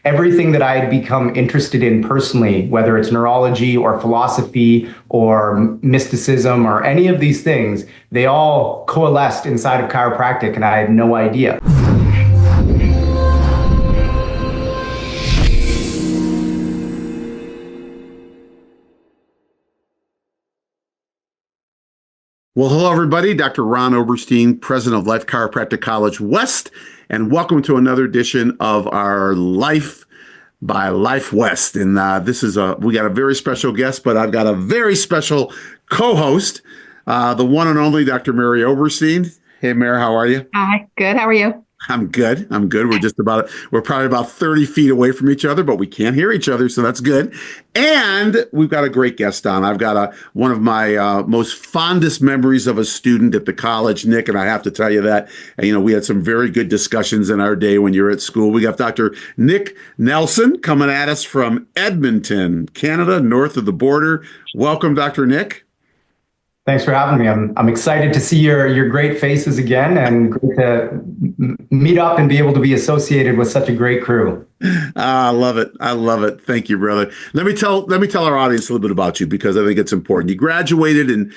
everything that I had become interested in personally, whether it's neurology or philosophy or mysticism or any of these things, they all coalesced inside of chiropractic, and I had no idea. Well, hello, everybody. Dr. Ron Oberstein, president of Life Chiropractic College West, and welcome to another edition of our Life by Life West. And we got a very special guest, but I've got a very special co-host, the one and only Dr. Mary Oberstein. Hey, Mary, how are you? Hi, good. How are you? I'm good. We're probably about 30 feet away from each other, but we can't hear each other, so that's good. And we've got a great guest on. I've got one of my most fondest memories of a student at the college, Nick, and I have to tell you that, we had some very good discussions in our day when you were at school. We got Dr. Nick Nelson coming at us from Edmonton, Canada, north of the border. Welcome, Dr. Nick. Thanks for having me. I'm excited to see your great faces again, and great to meet up and be able to be associated with such a great crew. I love it. I love it. Thank you, brother. Let me tell our audience a little bit about you, because I think it's important. You graduated in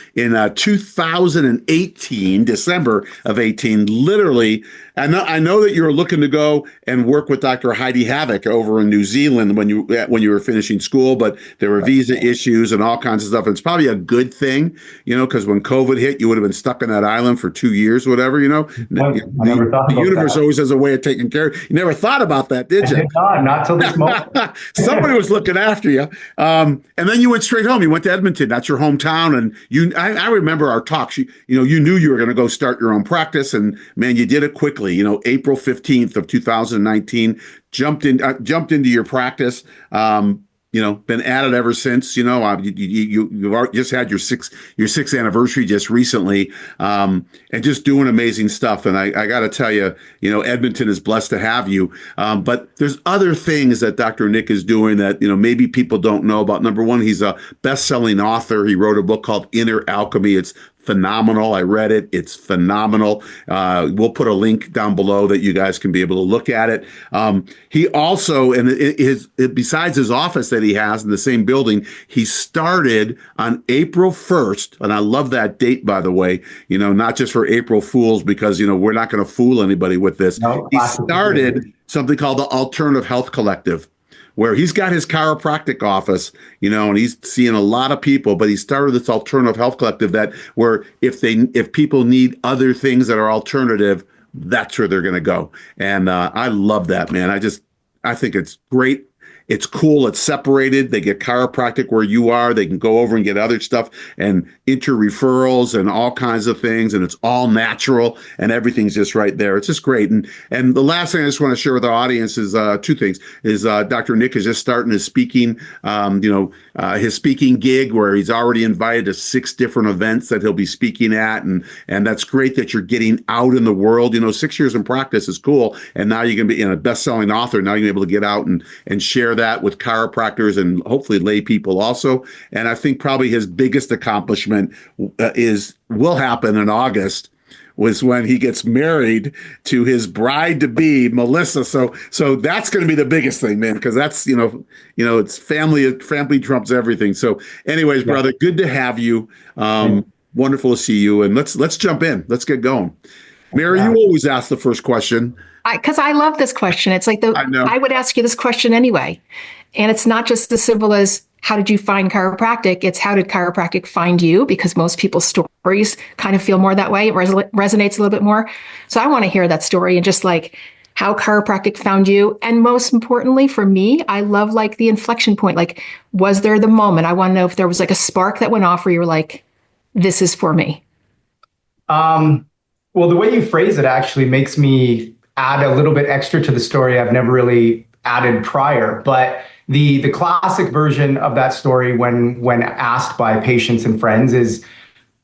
2018, December of 18. Literally, I know that you were looking to go and work with Dr. Heidi Havoc over in New Zealand when you were finishing school, but there were visa issues and all kinds of stuff. And it's probably a good thing, because when COVID hit, you would have been stuck on that island for 2 years, whatever. I never thought the about universe that. always has a way of taking care of you. You never thought about that, did you? Not till this moment. Somebody was looking after you. And then you went straight home. You went to Edmonton. That's your hometown. And I remember our talks. You knew you were going to go start your own practice. And man, you did it quickly. April 15th of 2019, jumped into your practice. Been at it ever since. You've just had your sixth anniversary just recently, and just doing amazing stuff. And I got to tell you, Edmonton is blessed to have you. But there's other things that Dr. Nick is doing that maybe people don't know about. Number one, he's a best-selling author. He wrote a book called Inner Alchemy. It's phenomenal. I read it. It's phenomenal. We'll put a link down below that you guys can be able to look at it. He also, besides his office that he has in the same building, he started on April 1st. And I love that date, by the way, not just for April Fools, because, we're not going to fool anybody with this. No, he started something called the Alternative Health Collective, where he's got his chiropractic office, and he's seeing a lot of people, but he started this alternative health collective where if people need other things that are alternative, that's where they're going to go. And I love that, man. I think it's great. It's cool. It's separated. They get chiropractic where you are. They can go over and get other stuff and inter-referrals and all kinds of things. And it's all natural and everything's just right there. It's just great. And the last thing I just want to share with our audience is two things. Dr. Nick is just starting his speaking, his speaking gig, where he's already invited to 6 different events that he'll be speaking at. And that's great that you're getting out in the world. 6 years in practice is cool. And now you can be a best-selling author. Now you're able to get out and share that with chiropractors and hopefully lay people also. And I think probably his biggest accomplishment will happen in August, was when he gets married to his bride-to-be, Melissa. So that's going to be the biggest thing, man, because that's, it's family trumps everything. So anyways, brother, good to have you. Wonderful to see you. And let's jump in. Let's get going. Mary, you always ask the first question. Because I love this question. It's like I would ask you this question anyway. And it's not just as simple as, how did you find chiropractic? It's, how did chiropractic find you? Because most people's stories kind of feel more that way. It resonates a little bit more. So I want to hear that story, and just like how chiropractic found you. And most importantly for me, I love like the inflection point. Like, was there the moment? I want to know if there was like a spark that went off where you were like, this is for me. Well, the way you phrase it actually makes me add a little bit extra to the story I've never really added prior. But the classic version of that story, when asked by patients and friends, is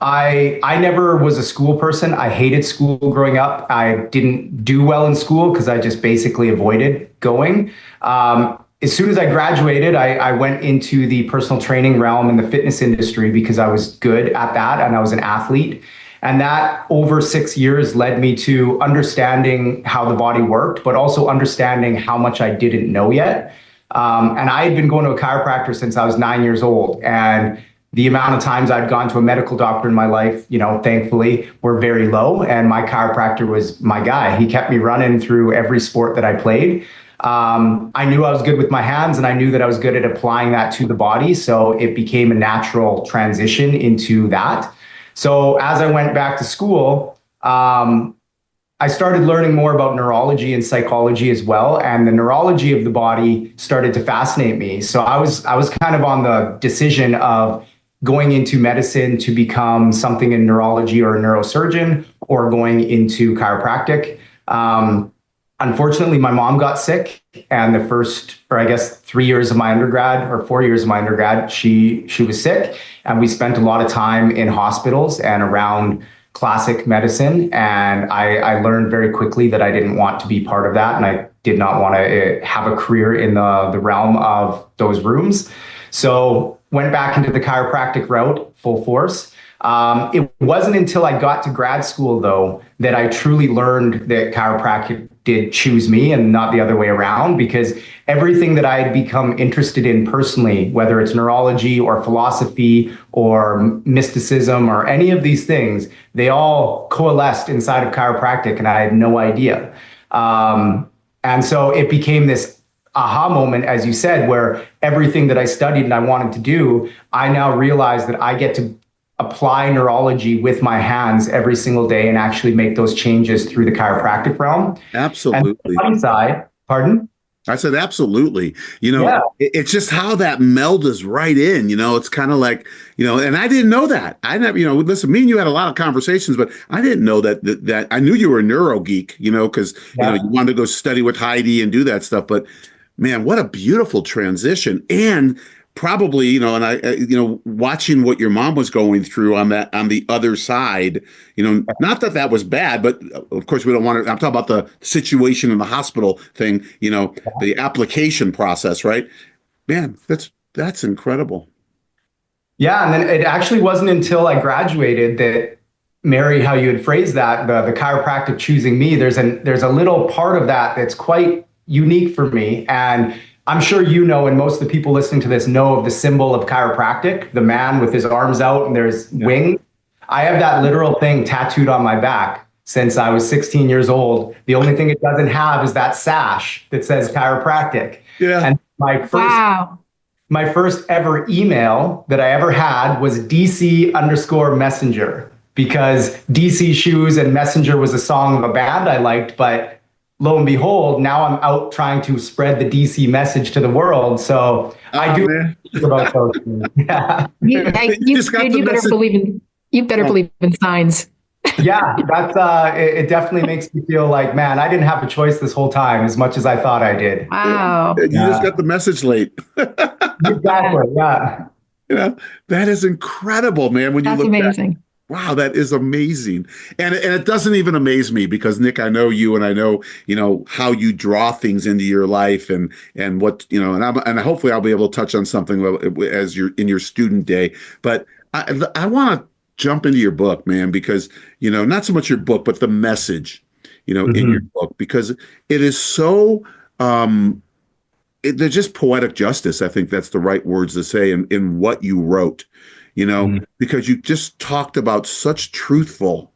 I never was a school person. I hated school growing up. I didn't do well in school because I just basically avoided going. As soon as I graduated, I went into the personal training realm in the fitness industry because I was good at that and I was an athlete. And that over 6 years led me to understanding how the body worked, but also understanding how much I didn't know yet. And I had been going to a chiropractor since I was 9 years old. And the amount of times I'd gone to a medical doctor in my life, thankfully, were very low. And my chiropractor was my guy. He kept me running through every sport that I played. I knew I was good with my hands, and I knew that I was good at applying that to the body. So it became a natural transition into that. So as I went back to school, I started learning more about neurology and psychology as well. And the neurology of the body started to fascinate me. So I was kind of on the decision of going into medicine to become something in neurology or a neurosurgeon, or going into chiropractic. Unfortunately, my mom got sick, and the first, or I guess 3 years of my undergrad, or 4 years of my undergrad, she was sick, and we spent a lot of time in hospitals and around classic medicine. And I learned very quickly that I didn't want to be part of that, and I did not want to have a career in the realm of those rooms. So went back into the chiropractic route full force. It wasn't until I got to grad school, though, that I truly learned that chiropractic did choose me and not the other way around, because everything that I had become interested in personally, whether it's neurology or philosophy or mysticism or any of these things, they all coalesced inside of chiropractic, and I had no idea. And so it became this aha moment, as you said, where everything that I studied and I wanted to do, I now realize that I get to apply neurology with my hands every single day and actually make those changes through the chiropractic realm. Absolutely. And the funny side, pardon? I said, absolutely. It's just how that melds right in, it's kind of like, and I didn't know that. I never, listen, me and you had a lot of conversations, but I didn't know that I knew you were a neuro geek, because, you wanted to go study with Heidi and do that stuff. But man, what a beautiful transition. And probably, and I, watching what your mom was going through on the other side, not that was bad, but of course we don't want to, I'm talking about the situation in the hospital thing, the application process, right? Man, that's incredible. Yeah. And then it actually wasn't until I graduated that, Mary, how you had phrased that, the chiropractic choosing me, there's a little part of that that's quite unique for me. And I'm sure and most of the people listening to this know of the symbol of chiropractic, the man with his arms out and there's wings. I have that literal thing tattooed on my back since I was 16 years old. The only thing it doesn't have is that sash that says chiropractic. Yeah. And my first ever email that I ever had was DC_messenger, because DC Shoes and Messenger was a song of a band I liked, but lo and behold, now I'm out trying to spread the DC message to the world. So I do think about those things. Yeah. You better believe in signs. Yeah, that's it definitely makes me feel like, man, I didn't have a choice this whole time as much as I thought I did. Wow. You just got the message late. Exactly. Yeah. That is incredible, man. When you That's look amazing. back. Wow, that is amazing. And it doesn't even amaze me, because Nick, I know you, and I know, how you draw things into your life, and what, and hopefully I'll be able to touch on something as you're in your student day. But I want to jump into your book, man, because, not so much your book, but the message, in your book, because it is so, they're just poetic justice. I think that's the right words to say in what you wrote. Because you just talked about such truthful,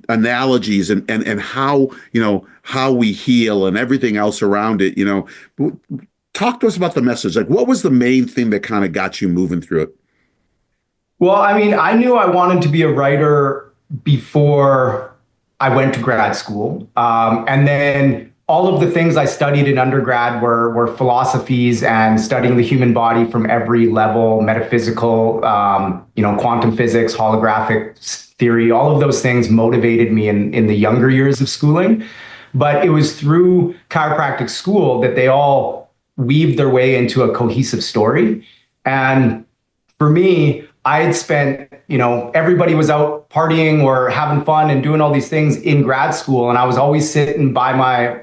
analogies and how, how we heal and everything else around it. Talk to us about the message. Like, what was the main thing that kind of got you moving through it? Well, I mean, I knew I wanted to be a writer before I went to grad school. And then all of the things I studied in undergrad were philosophies and studying the human body from every level, metaphysical, quantum physics, holographic theory. All of those things motivated me in the younger years of schooling. But it was through chiropractic school that they all weaved their way into a cohesive story. And for me, I had spent, everybody was out partying or having fun and doing all these things in grad school. And I was always sitting by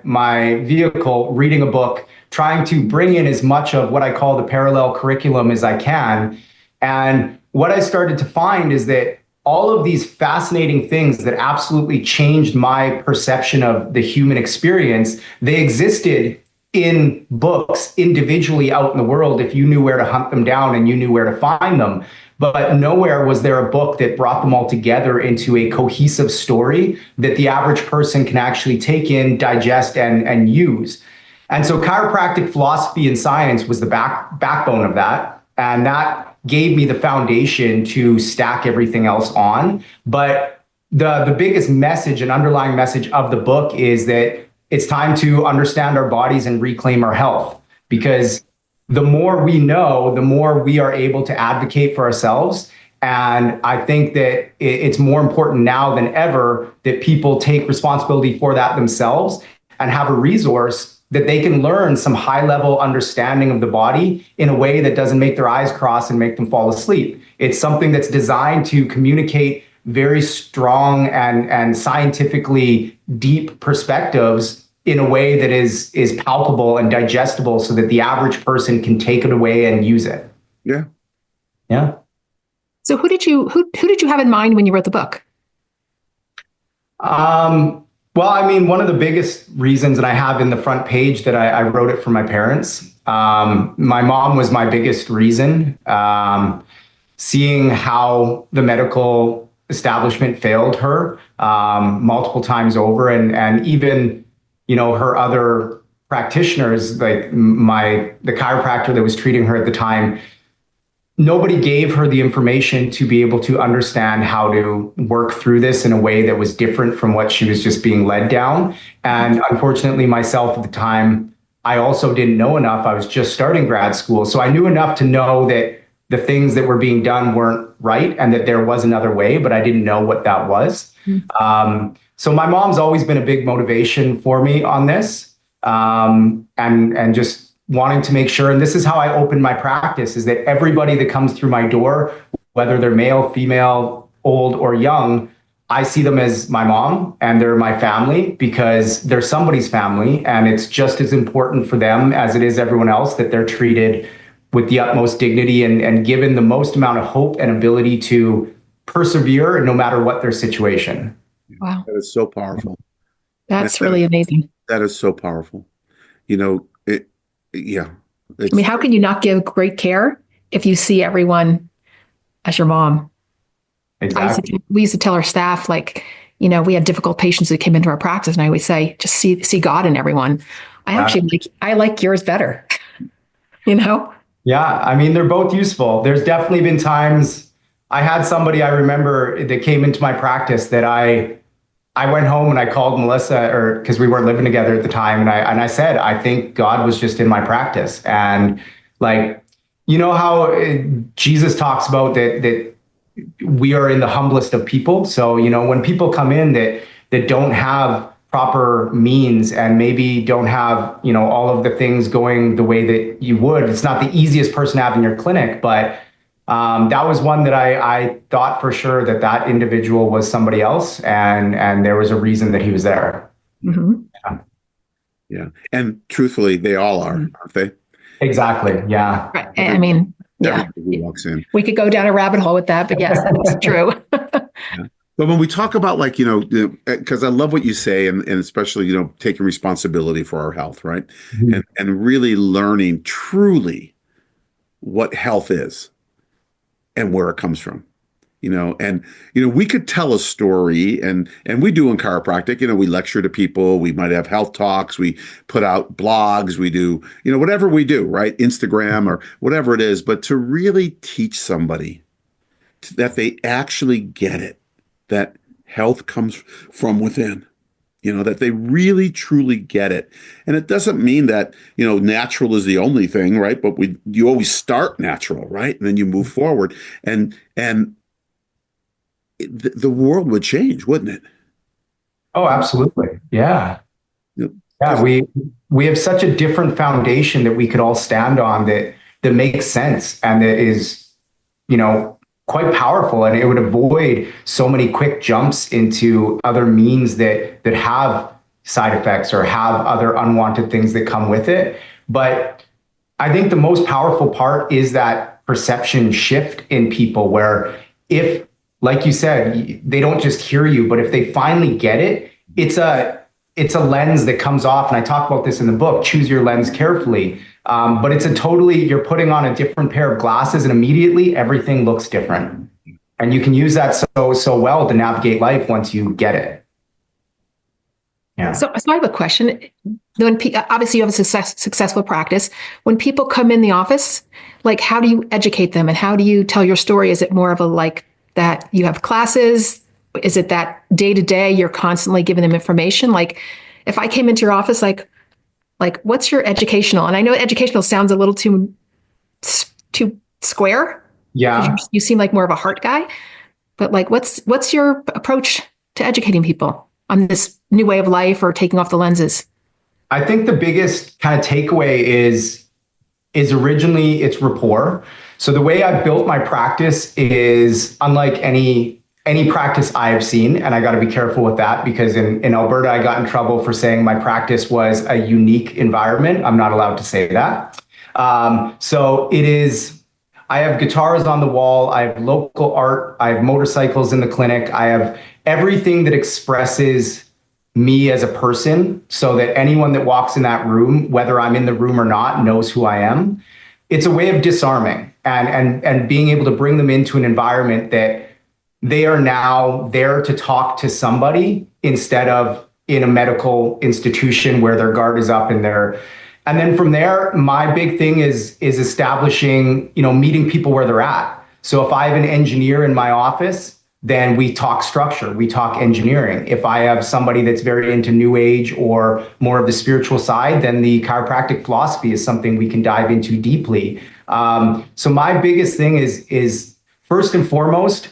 my vehicle, reading a book, trying to bring in as much of what I call the parallel curriculum as I can. And what I started to find is that all of these fascinating things that absolutely changed my perception of the human experience, they existed in books individually out in the world if you knew where to hunt them down and you knew where to find them. But nowhere was there a book that brought them all together into a cohesive story that the average person can actually take in, digest, and use. And so chiropractic philosophy and science was the backbone of that. And that gave me the foundation to stack everything else on. But the biggest message and underlying message of the book is that it's time to understand our bodies and reclaim our health, because the more we know, the more we are able to advocate for ourselves. And I think that it's more important now than ever that people take responsibility for that themselves and have a resource that they can learn some high level understanding of the body in a way that doesn't make their eyes cross and make them fall asleep. It's something that's designed to communicate very strong and scientifically deep perspectives in a way that is palpable and digestible so that the average person can take it away and use it. Yeah. Yeah. So who did you have in mind when you wrote the book? Well, I mean, one of the biggest reasons, and I have in the front page that I wrote it for my parents. My mom was my biggest reason. Seeing how the medical establishment failed her multiple times over, and even, you know, her other practitioners, like the chiropractor that was treating her at the time, nobody gave her the information to be able to understand how to work through this in a way that was different from what she was just being led down. And unfortunately, myself at the time, I also didn't know enough. I was just starting grad school. So I knew enough to know that the things that were being done weren't right and that there was another way, but I didn't know what that was. So my mom's always been a big motivation for me on this, and just wanting to make sure, and this is how I open my practice, is that everybody that comes through my door, whether they're male, female, old, or young, I see them as my mom and they're my family, because they're somebody's family, and it's just as important for them as it is everyone else that they're treated with the utmost dignity and given the most amount of hope and ability to persevere no matter what their situation. Wow. That is so powerful. That's really amazing. That is so powerful. You know, yeah. I mean, how can you not give great care if you see everyone as your mom? Exactly. We used to tell our staff, like, you know, we had difficult patients who came into our practice, and I always say, just see God in everyone. I like yours better, you know? Yeah, I mean, they're both useful. There's definitely been times I had somebody I remember that came into my practice that I went home and I called Melissa, because we weren't living together at the time, and I said, I think God was just in my practice. And like, you know how Jesus talks about that we are in the humblest of people. So, you know, when people come in that don't have proper means and maybe don't have, you know, all of the things going the way that you would, it's not the easiest person to have in your clinic, but that was one that I thought for sure that individual was somebody else, and there was a reason that he was there. Mm-hmm. Yeah. And truthfully, they all are, aren't they? Exactly. Yeah. Right. I mean, yeah. Who walks in. We could go down a rabbit hole with that, but yes, that's true. Yeah. But when we talk about, like, you know, because I love what you say, and especially, you know, taking responsibility for our health, right? Mm-hmm. And really learning truly what health is and where it comes from, you know, and, you know, we could tell a story, and we do in chiropractic, you know, we lecture to people, we might have health talks, we put out blogs, we do, you know, whatever we do, right? Instagram or whatever it is, but to really teach somebody that they actually get it, that health comes from within, you know, that they really truly get it. And it doesn't mean that, you know, natural is the only thing, right? But you always start natural, right? And then you move forward, and the world would change, wouldn't it? Oh, absolutely. Yeah. Yep. Yeah. We have such a different foundation that we could all stand on that makes sense and that is, you know, quite powerful, and it would avoid so many quick jumps into other means that have side effects or have other unwanted things that come with it. But I think the most powerful part is that perception shift in people where if, like you said, they don't just hear you, but if they finally get it, it's a lens that comes off. And I talk about this in the book, choose your lens carefully. But it's you're putting on a different pair of glasses and immediately everything looks different. And you can use that so well to navigate life once you get it. Yeah. So I have a question. When obviously you have a successful practice. When people come in the office, like how do you educate them and how do you tell your story? Is it more of a like that you have classes? Is it that day to day you're constantly giving them information? Like if I came into your office, like what's your educational? And I know educational sounds a little too square. Yeah. You seem like more of a heart guy, but like what's your approach to educating people on this new way of life or taking off the lenses? I think the biggest kind of takeaway is originally it's rapport. So the way I've built my practice is unlike any practice I've seen, and I got to be careful with that because in Alberta, I got in trouble for saying my practice was a unique environment. I'm not allowed to say that. So it is, I have guitars on the wall, I have local art, I have motorcycles in the clinic, I have everything that expresses me as a person so that anyone that walks in that room, whether I'm in the room or not, knows who I am. It's a way of disarming and being able to bring them into an environment that they are now there to talk to somebody instead of in a medical institution where their guard is up and then from there, my big thing is establishing, meeting people where they're at. So if I have an engineer in my office, then we talk structure, we talk engineering. If I have somebody that's very into new age or more of the spiritual side, then the chiropractic philosophy is something we can dive into deeply. So my biggest thing is first and foremost,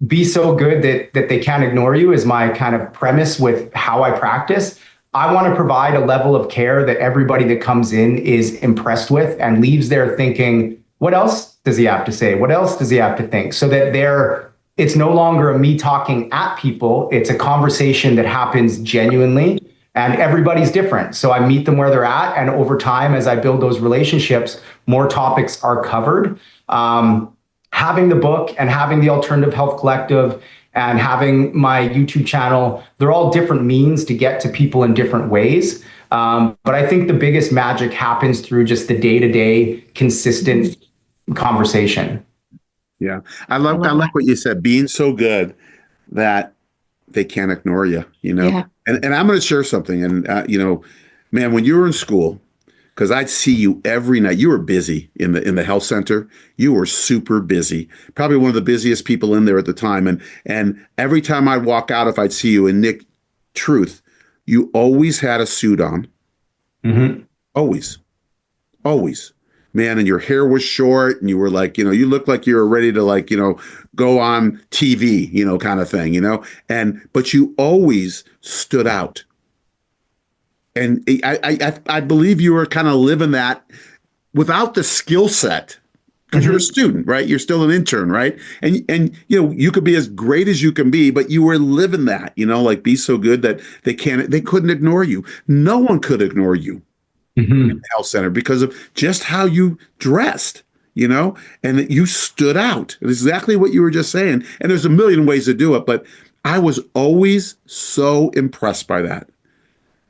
be so good that they can't ignore you is my kind of premise with how I practice. I want to provide a level of care that everybody that comes in is impressed with and leaves there thinking, what else does he have to say? What else does he have to think? So that it's no longer a me talking at people. It's a conversation that happens genuinely and everybody's different. So I meet them where they're at. And over time, as I build those relationships, more topics are covered. Having the book and having the Alternative Health Collective and having my YouTube channel, they're all different means to get to people in different ways. But I think the biggest magic happens through just the day-to-day consistent conversation. Yeah. I like what you said, being so good that they can't ignore you, Yeah. And I'm going to share something. And, man, when you were in school, because I'd see you every night. You were busy in the health center. You were super busy, probably one of the busiest people in there at the time. And every time I'd walk out, if I'd see you, and Nick, truth, you always had a suit on. Mm-hmm. Always, man. And your hair was short, and you were like, you looked like you were ready to go on TV, kind of thing, but you always stood out. And I believe you were kind of living that without the skill set because you're a student, right? You're still an intern, right? And you could be as great as you can be, but you were living that, be so good that they couldn't ignore you. No one could ignore you in the health center because of just how you dressed, and that you stood out. It's exactly what you were just saying. And there's a million ways to do it, but I was always so impressed by that.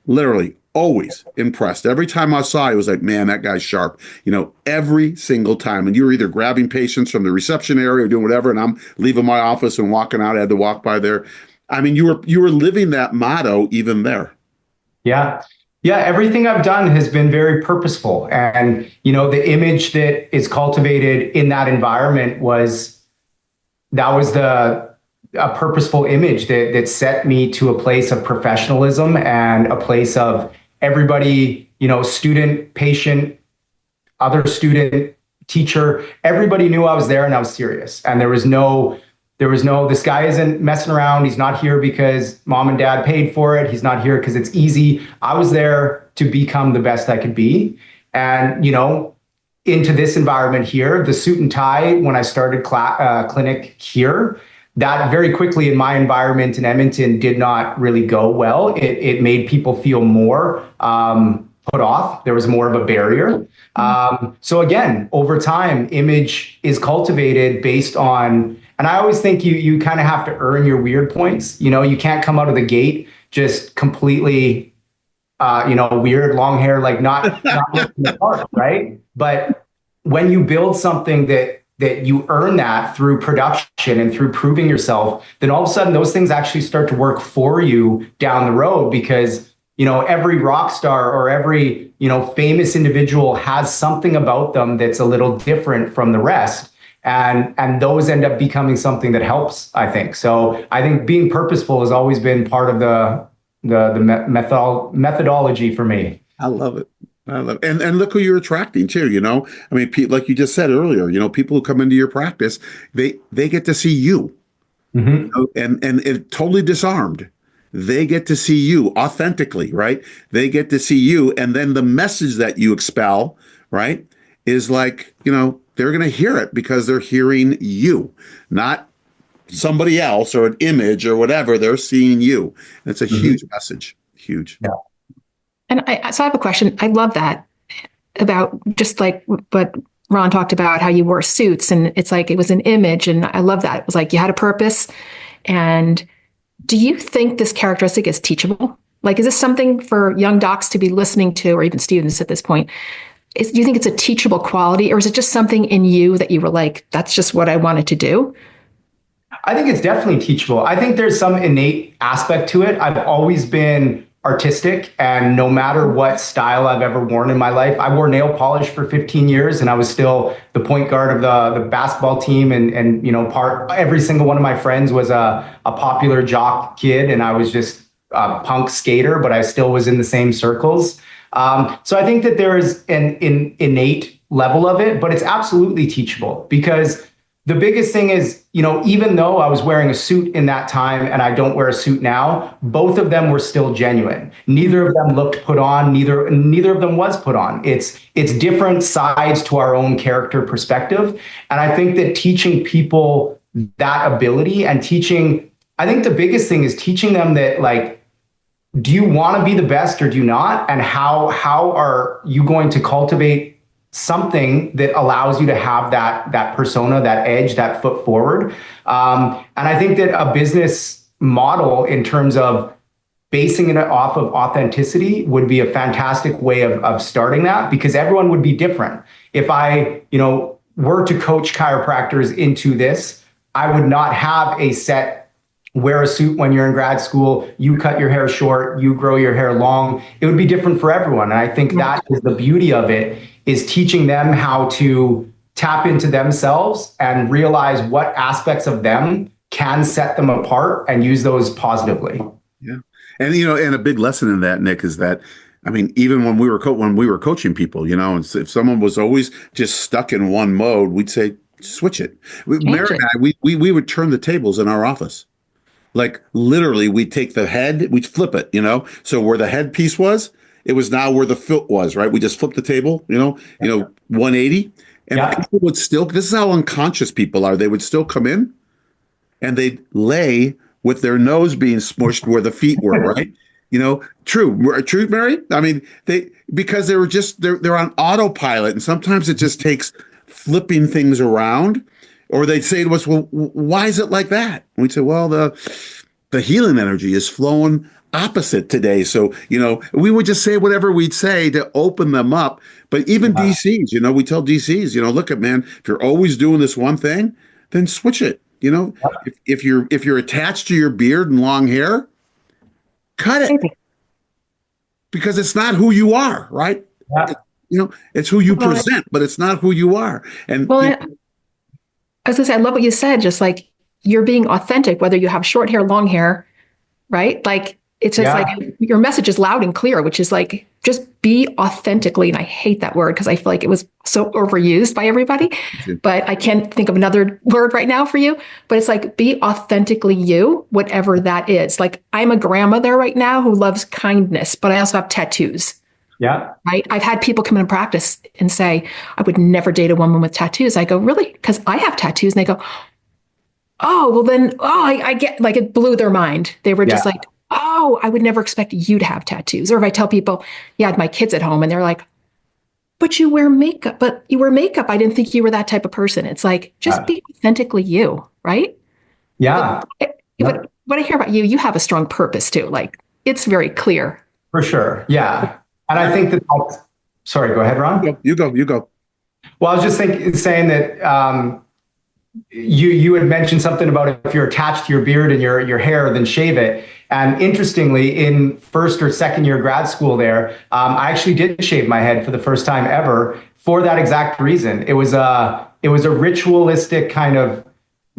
Literally always impressed. Every time I saw you, I was like, man, that guy's sharp, every single time. And you were either grabbing patients from the reception area or doing whatever. And I'm leaving my office and walking out. I had to walk by there. I mean, you were living that motto even there. Yeah. Yeah. Everything I've done has been very purposeful. And, the image that is cultivated in that environment was a purposeful image that set me to a place of professionalism and a place of everybody, student, patient, other student, teacher, everybody knew I was there and I was serious. And there was no, this guy isn't messing around. He's not here because mom and dad paid for it. He's not here because it's easy. I was there to become the best I could be. And, into this environment here, the suit and tie, when I started clinic here, that very quickly in my environment in Edmonton did not really go well. It made people feel more put off. There was more of a barrier. So again, over time, image is cultivated based on, and I always think you kind of have to earn your weird points. You can't come out of the gate just completely, weird, long hair, like not looking the part, right? But when you build something that you earn that through production and through proving yourself, then all of a sudden those things actually start to work for you down the road, because every rock star or every famous individual has something about them that's a little different from the rest, and those end up becoming something that helps, I think. So I think being purposeful has always been part of the methodology for me. I love it. And look who you're attracting too. I mean, like you just said earlier, people who come into your practice, they get to see you, and it totally disarmed. They get to see you authentically, right? They get to see you, and then the message that you expel, right, is like, they're going to hear it because they're hearing you, not somebody else or an image or whatever. They're seeing you. And it's a huge message. Huge. Yeah. And so I have a question. I love that about just like what Ron talked about, how you wore suits, and it's like it was an image. And I love that. It was like you had a purpose. And do you think this characteristic is teachable? Like, is this something for young docs to be listening to, or even students at this point? Do you think it's a teachable quality, or is it just something in you that you were like, that's just what I wanted to do? I think it's definitely teachable. I think there's some innate aspect to it. I've always been artistic, and no matter what style I've ever worn in my life, I wore nail polish for 15 years, and I was still the point guard of the basketball team, and every single one of my friends was a popular jock kid, and I was just a punk skater, but I still was in the same circles. So I think that there is an innate level of it, but it's absolutely teachable, because the biggest thing is, even though I was wearing a suit in that time and I don't wear a suit now, both of them were still genuine. Neither of them looked put on. Neither of them was put on. It's different sides to our own character perspective. And I think that teaching people that ability, and I think the biggest thing is teaching them that, like, do you want to be the best or do you not? And how are you going to cultivate something that allows you to have that persona, that edge, that foot forward? And I think that a business model in terms of basing it off of authenticity would be a fantastic way of starting that, because everyone would be different. If I, were to coach chiropractors into this, I would not have a set wear a suit when you're in grad school, you cut your hair short, you grow your hair long. It would be different for everyone. And I think that is the beauty of it, is teaching them how to tap into themselves and realize what aspects of them can set them apart and use those positively. Yeah. And, and a big lesson in that, Nick, is that, I mean, even when we were coaching people, and if someone was always just stuck in one mode, we'd say, switch it. Mary and I, we would turn the tables in our office. Like, literally, we'd take the head, we'd flip it, So where the head piece was, it was now where the foot was, right? We just flipped the table, 180. And people would still, this is how unconscious people are. They would still come in and they'd with their nose being smushed where the feet were, right? True, Mary. I mean, because they were just they're on autopilot, and sometimes it just takes flipping things around. Or they'd say to us, "Well, why is it like that?" And we'd say, "Well, the healing energy is flowing opposite today." So, we would just say whatever we'd say to open them up. But even DCs, we tell DCs, look at, man, if you're always doing this one thing, then switch it. If you're attached to your beard and long hair, cut it, because it's not who you are, right? Yeah. It's who you present, but it's not who you are. And I was gonna say, I love what you said. Just like, you're being authentic, whether you have short hair, long hair, right? Like, it's just like your message is loud and clear, which is like, just be authentically. And I hate that word because I feel like it was so overused by everybody, but I can't think of another word right now for you. But it's like, be authentically you, whatever that is. Like, I'm a grandmother right now who loves kindness, but I also have tattoos. Yeah. Right. I've had people come in practice and say, I would never date a woman with tattoos. I go, really? Because I have tattoos. And they go, oh, well then, I get, like, it blew their mind. They were just like, oh, oh, I would never expect you to have tattoos. Or if I tell people, yeah, I had my kids at home and they're like, but you wear makeup, I didn't think you were that type of person. It's like, just be authentically you, right? Yeah. But what I hear about you, you have a strong purpose too. Like, it's very clear. For sure. Yeah. And I think sorry, go ahead, Ron. You go. Well, I was just saying that you had mentioned something about if you're attached to your beard and your hair, then shave it. And interestingly, in first or second year grad school there, I actually did shave my head for the first time ever for that exact reason. It was a ritualistic kind of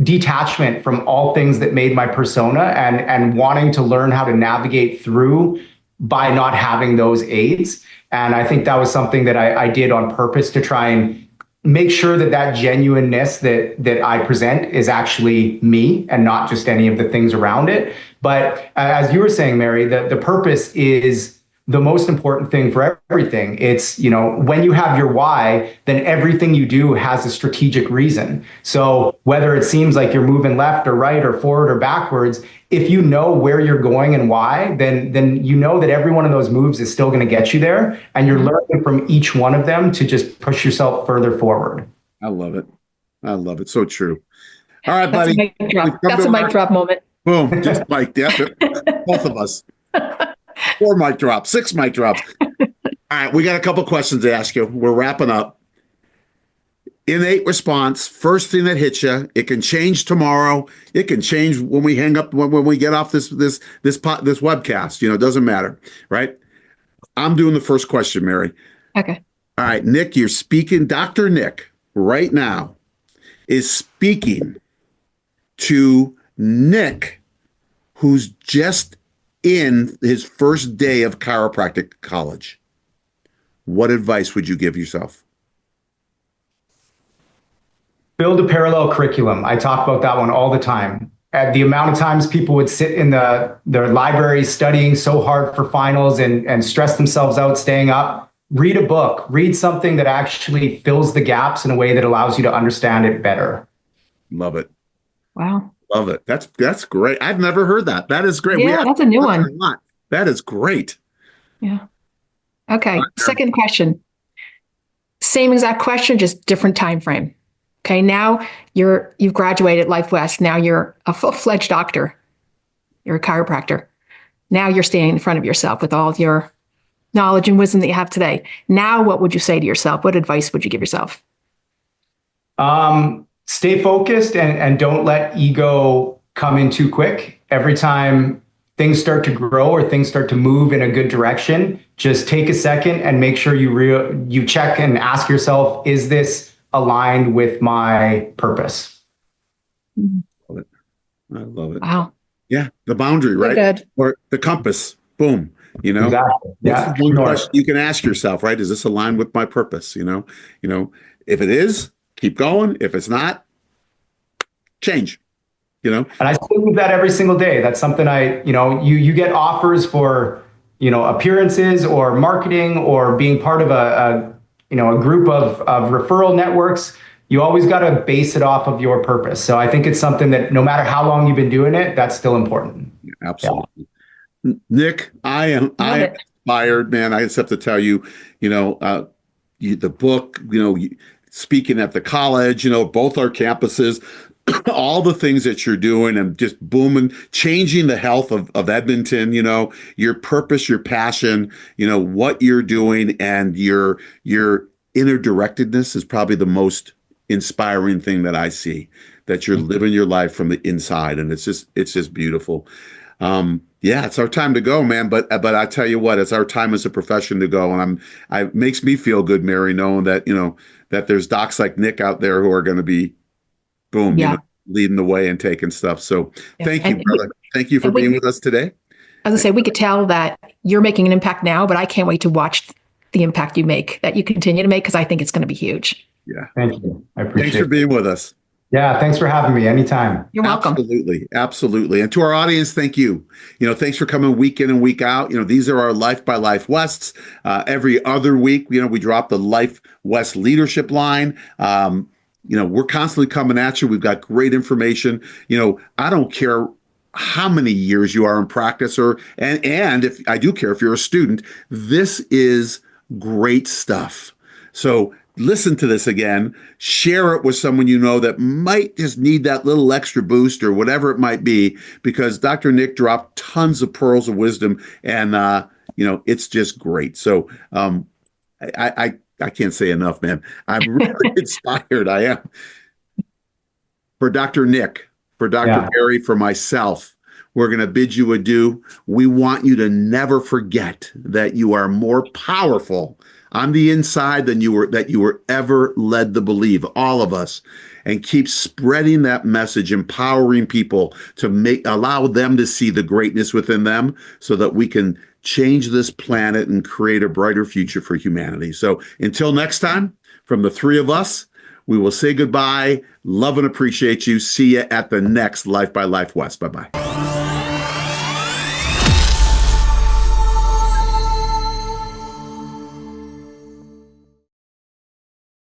detachment from all things that made my persona, and wanting to learn how to navigate through by not having those aids. And I think that was something that I did on purpose to try and make sure that genuineness that I present is actually me and not just any of the things around it. But as you were saying, Mary, the purpose is the most important thing for everything. It's, when you have your why, then everything you do has a strategic reason. So whether it seems like you're moving left or right or forward or backwards, if you know where you're going and why, then you know that every one of those moves is still going to get you there. And you're learning from each one of them to just push yourself further forward. I love it. So true. All right, buddy. That's a mic drop moment. Boom. Just mic. Both of us. 4 mic drops, 6 mic drops. All right, we got a couple questions to ask you. We're wrapping up. Innate response, first thing that hits you. It can change tomorrow. It can change when we hang up, when we get off this webcast. It doesn't matter, right? I'm doing the first question, Mary. Okay. All right, Nick, you're speaking. Dr. Nick right now is speaking to Nick, who's just in his first day of chiropractic college. What advice would you give yourself? Build a parallel curriculum. I talk about that one all the time. At the amount of times people would sit in their library studying so hard for finals and stress themselves out staying up, read a book, read something that actually fills the gaps in a way that allows you to understand it better. Love it. Wow. Love it. That's great. I've never heard that. That is great. Yeah, that's a new one. That is great. Yeah. Okay. Second question. Same exact question, just different time frame. Okay. Now you've graduated Life West. Now you're a full-fledged doctor. You're a chiropractor. Now you're standing in front of yourself with all your knowledge and wisdom that you have today. Now, what would you say to yourself? What advice would you give yourself? Stay focused and don't let ego come in too quick. Every time things start to grow or things start to move in a good direction, just take a second and make sure you check and ask yourself, is this aligned with my purpose? I love it. Wow. Yeah, the boundary, right? Good. Or the compass. Boom. Exactly. Yeah. One question you can ask yourself, right? Is this aligned with my purpose? If it is, keep going. If it's not, change. And I still do that every single day. That's something you get offers for, appearances or marketing or being part of a group of referral networks. You always got to base it off of your purpose. So I think it's something that no matter how long you've been doing it, that's still important. Absolutely. Yeah. Nick, I am inspired, man. I just have to tell you, the book, speaking at the college, both our campuses, all the things that you're doing and just booming, changing the health of Edmonton, your purpose, your passion, what you're doing, and your interdirectedness is probably the most inspiring thing that I see, that you're living your life from the inside. And it's just beautiful. Yeah, it's our time to go, man. But I tell you what, it's our time as a profession to go. And it makes me feel good, Mary, knowing that, that there's docs like Nick out there who are going to be, boom, leading the way and taking stuff. So thank you, brother. Thank you for being with us today. As I say, we could tell that you're making an impact now, but I can't wait to watch the impact that you continue to make, because I think it's going to be huge. Yeah. Thank you. I appreciate it. Thanks for being with us. Yeah, thanks for having me anytime. You're welcome. Absolutely. And to our audience, thank you. Thanks for coming week in and week out. These are our Life by Life Wests. Every other week, we drop the Life West leadership line. We're constantly coming at you. We've got great information. I don't care how many years you are in practice, and if I do care if you're a student, this is great stuff. So listen to this again, share it with someone you know that might just need that little extra boost or whatever it might be, because Dr. Nick dropped tons of pearls of wisdom, and it's just great. So I can't say enough, man. I'm really inspired. I am. For Dr. Nick, for Dr. Barry, for myself, we're going to bid you adieu. We want you to never forget that you are more powerful on the inside than you were ever led to believe, all of us. And keep spreading that message, empowering people to allow them to see the greatness within them, so that we can change this planet and create a brighter future for humanity. So until next time, from the three of us, we will say goodbye. Love and appreciate you. See you at the next Life by Life West. Bye-bye.